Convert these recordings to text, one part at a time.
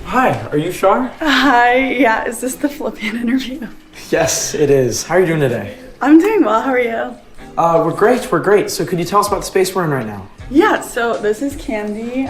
Hi, are you Char? Hi, yeah, is this the Phillipian interview? Yes, it is. How are you doing today? I'm doing well, how are you? We're great. So could you tell us about the space we're in right now? Yeah, so this is Candy.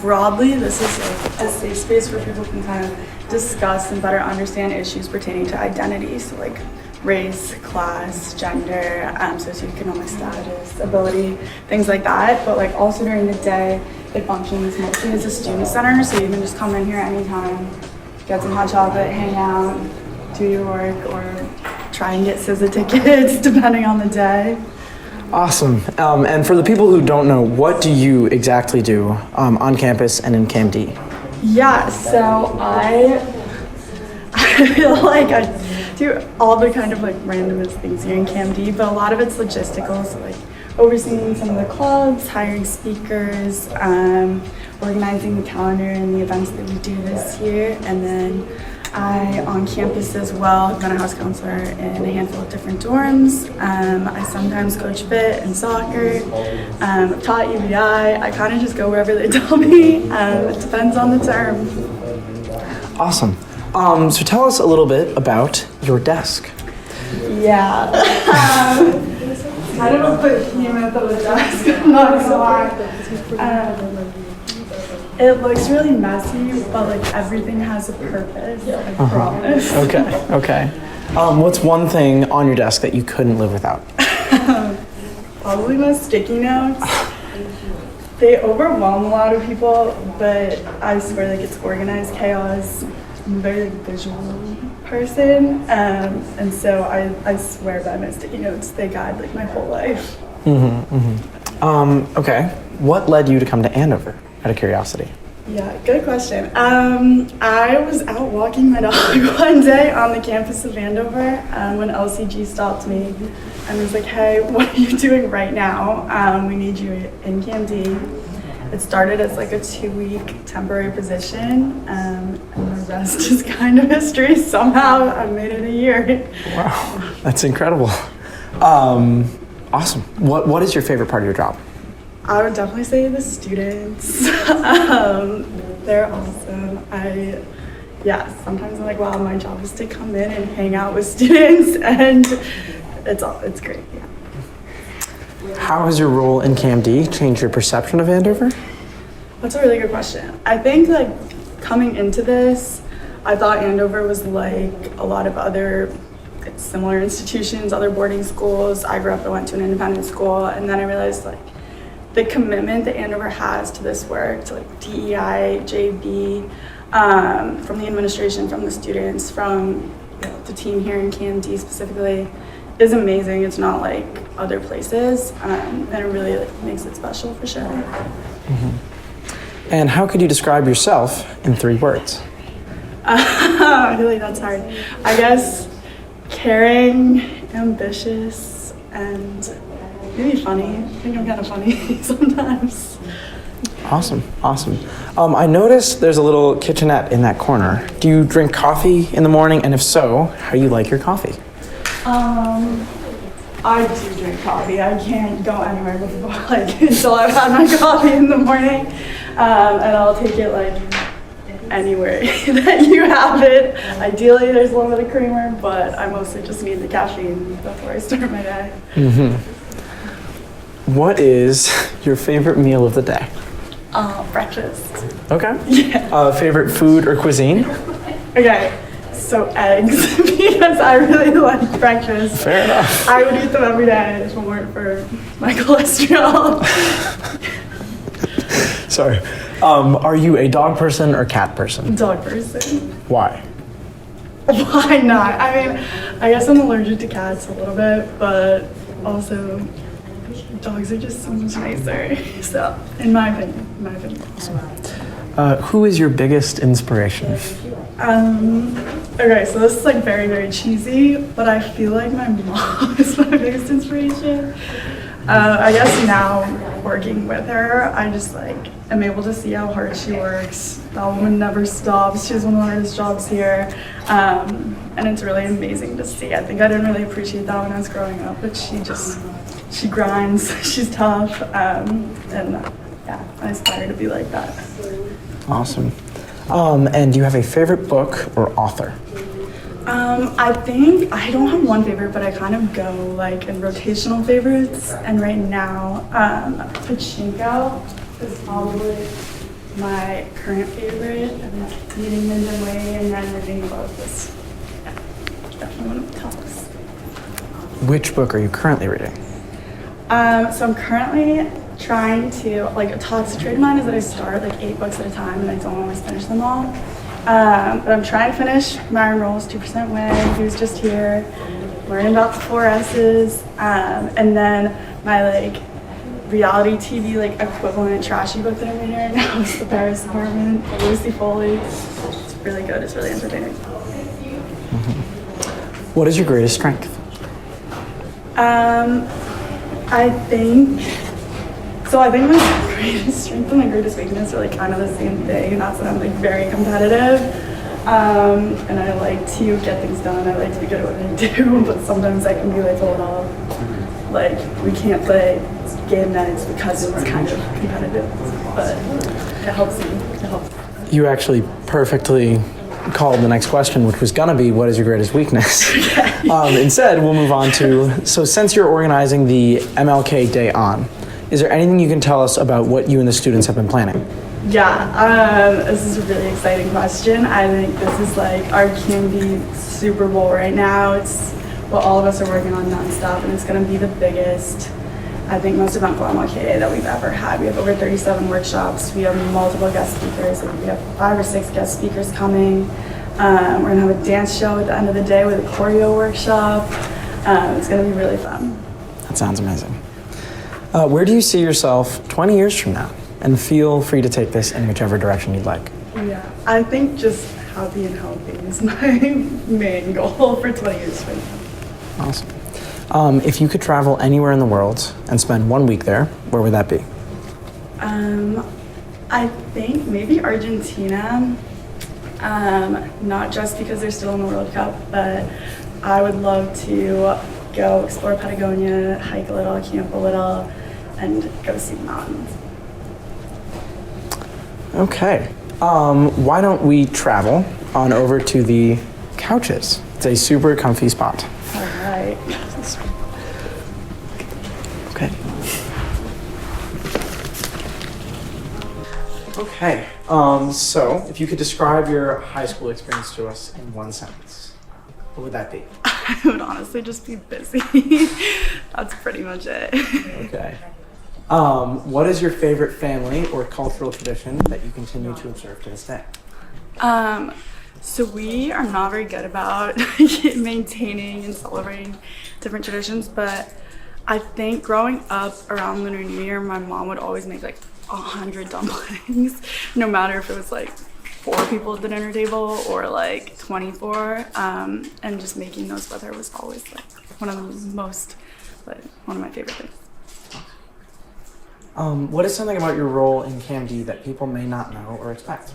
Broadly, this is a safe space where people can kind of discuss and better understand issues pertaining to identity, so like race, class, gender, socioeconomic status, ability, things like that. But like also during the day, it functions mostly as a student center, so you can just come in here anytime, get some hot chocolate, hang out, do your work, or try and get SZA tickets depending on the day. Awesome. And for the people who don't know, what do you exactly do on campus and in CamD? Yeah, so I feel like I do all the kind of like randomest things here in CamD, but a lot of it's logistical, so like overseeing some of the clubs, hiring speakers, organizing the calendar and the events that we do this year, and then I, on campus as well, have been a house counselor in a handful of different dorms. I sometimes coach fit and soccer. I've taught UBI. I kind of just go wherever they tell me. It depends on the term. Awesome. So tell us a little bit about your desk. Yeah. I don't know if it came at the desk, I'm not gonna lie. It looks really messy, but like everything has a purpose, I promise. Okay. What's one thing on your desk that you couldn't live without? Probably my sticky notes. They overwhelm a lot of people, but I swear like it's organized chaos. I'm a very like, visual person, and so I swear by my sticky notes. They guide like my whole life. Okay. What led you to come to Andover? Out of curiosity. Yeah, good question. I was out walking my dog one day on the campus of Andover when LCG stopped me and was like, hey, what are you doing right now? We need you in CamD. It started as like a 2-week temporary position, and the rest is kind of history. Somehow I made it a year. Wow, that's incredible. Awesome. What is your favorite part of your job? I would definitely say the students. They're awesome. Sometimes I'm like, wow, my job is to come in and hang out with students, and it's great. Yeah. How has your role in CamD changed your perception of Andover? That's a really good question. I think like coming into this, I thought Andover was like a lot of other similar institutions, other boarding schools. I grew up, I went to an independent school, and then I realized like the commitment that Andover has to this work, to like DEI, JB, from the administration, from the students, from the team here in CamD specifically, is amazing. It's not like other places, and it really like, makes it special for sure. And how could you describe yourself in 3 words? I feel like that's hard. I guess caring, ambitious, and maybe funny. I think I'm kind of funny sometimes. Awesome. I noticed there's a little kitchenette in that corner. Do you drink coffee in the morning? And if so, how do you like your coffee? I do drink coffee. I can't go anywhere before until I've had my coffee in the morning, and I'll take it like anywhere that you have it. Ideally, there's a little bit of creamer, but I mostly just need the caffeine before I start my day. What is your favorite meal of the day? Breakfast. Okay. Yeah. Favorite food or cuisine? Okay. So eggs, because I really like breakfast. Fair enough. I would eat them every day if it weren't for my cholesterol. Sorry. Are you a dog person or cat person? Dog person. Why? Why not? I mean, I guess I'm allergic to cats a little bit, but also dogs are just so much nicer. So, in my opinion. Who is your biggest inspiration? Okay, so this is like very, very cheesy, but I feel like my mom is my biggest inspiration. I guess now working with her, I just like am able to see how hard she works. That woman never stops. She has one of the hardest jobs here. And it's really amazing to see. I think I didn't really appreciate that when I was growing up, but she grinds, she's tough, and yeah, I aspire to be like that. Awesome. And do you have a favorite book or author? I think I don't have one favorite, but I kind of go like in rotational favorites. And right now, Pachinko is probably my current favorite. I've been reading Minden Way and then reading about this. Yeah, definitely one of the tops. Which book are you currently reading? So I'm currently trying to, like, a toxic trait of mine is that I start like 8 books at a time and I don't always finish them all. But I'm trying to finish Myron Rolls' 2% Wang, who's just here, learning about the 4 S's, and then my like reality TV like equivalent trashy book that I'm reading right now is The Paris Apartment by Lucy Foley. It's really good, it's really entertaining. What is your greatest strength? I think my greatest strength and my greatest weakness are like kind of the same thing, and that's that I'm like very competitive. And I like to get things done. I like to be good at what I do, but sometimes I can be like a little like we can't play game nights because it's kind of competitive. But it helps me. It helps. You actually perfectly called the next question, which was gonna be, what is your greatest weakness? Okay. Instead, we'll move on to, so since you're organizing the MLK Day On, is there anything you can tell us about what you and the students have been planning? Yeah, this is a really exciting question. I think this is like our Candy Super Bowl right now. It's what all of us are working on nonstop, and it's gonna be the biggest, I think, most eventful MLK that we've ever had. We have over 37 workshops. We have multiple guest speakers. I think we have 5 or 6 guest speakers coming. We're gonna have a dance show at the end of the day with a choreo workshop. It's gonna be really fun. That sounds amazing. Where do you see yourself 20 years from now? And feel free to take this in whichever direction you'd like. Yeah, I think just happy and healthy is my main goal for 20 years from now. Awesome. If you could travel anywhere in the world and spend 1 week there, where would that be? I think maybe Argentina. Not just because they're still in the World Cup, but I would love to go explore Patagonia, hike a little, camp a little, and go see the mountains. Okay. Why don't we travel on over to the couches? It's a super comfy spot. All right. Okay. Okay. So if you could describe your high school experience to us in 1 sentence, what would that be? I would honestly just be busy. That's pretty much it. Okay. What is your favorite family or cultural tradition that you continue to observe to this day? So we are not very good about maintaining and celebrating different traditions, but I think growing up around Lunar New Year, my mom would always make like 100 dumplings, no matter if it was like 4 people at the dinner table or like 24, and just making those with her was always like one of my favorite things. What is something about your role in CAMD that people may not know or expect?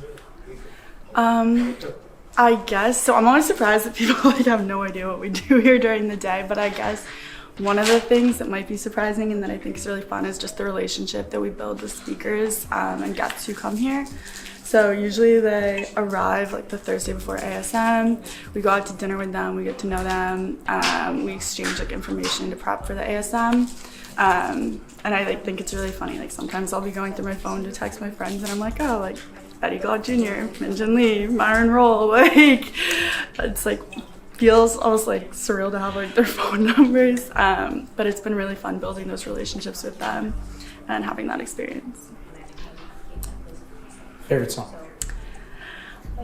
I guess, so I'm always surprised that people like have no idea what we do here during the day, but I guess one of the things that might be surprising and that I think is really fun is just the relationship that we build with speakers and guests who come here. So usually they arrive like the Thursday before ASM, we go out to dinner with them, we get to know them, we exchange like information to prep for the ASM. And I like think it's really funny, like sometimes I'll be going through my phone to text my friends and I'm like, oh, like Eddie Glaude Jr., Minjin Lee, Myron Roll, like it's like feels almost like surreal to have like their phone numbers, but it's been really fun building those relationships with them and having that experience. Favorite song?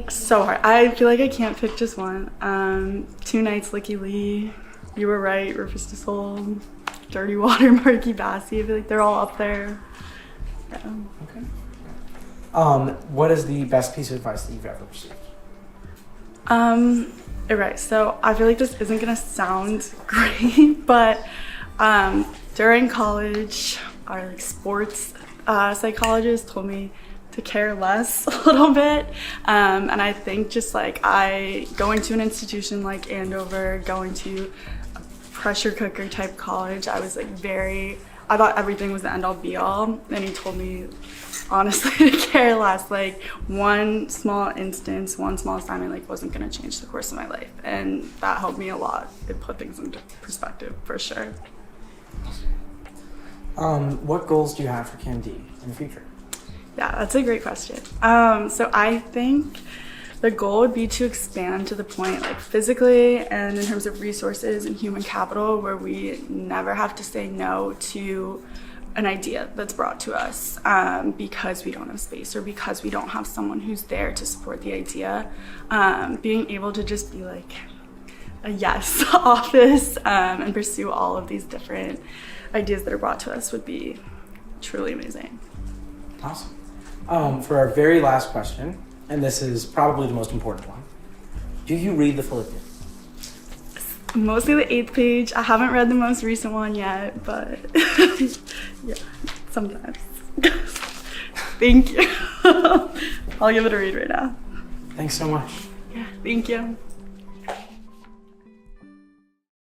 So hard. I feel like I can't pick just one. 2 Nights, Licky Lee, You Were Right, Rufus Du Sol, Dirty Water, Marky Bassey. I feel like they're all up there. Yeah. Okay. What is the best piece of advice that you've ever received? Right, so I feel like this isn't gonna sound great, but during college, our like sports psychologist told me to care less a little bit. And I think just like going to an institution like Andover, going to a pressure cooker type college, I was like I thought everything was the end all be all. And he told me honestly to care less. Like one small instance, one small assignment like wasn't gonna change the course of my life. And that helped me a lot. It put things into perspective for sure. What goals do you have for CamD in the future? Yeah, that's a great question. So I think the goal would be to expand to the point like physically and in terms of resources and human capital where we never have to say no to an idea that's brought to us because we don't have space or because we don't have someone who's there to support the idea. Being able to just be like a yes office and pursue all of these different ideas that are brought to us would be truly amazing. Awesome. For our very last question, and this is probably the most important one, do you read the Phillipian? Mostly the 8th page. I haven't read the most recent one yet, but yeah, sometimes. Thank you. I'll give it a read right now. Thanks so much. Yeah, thank you.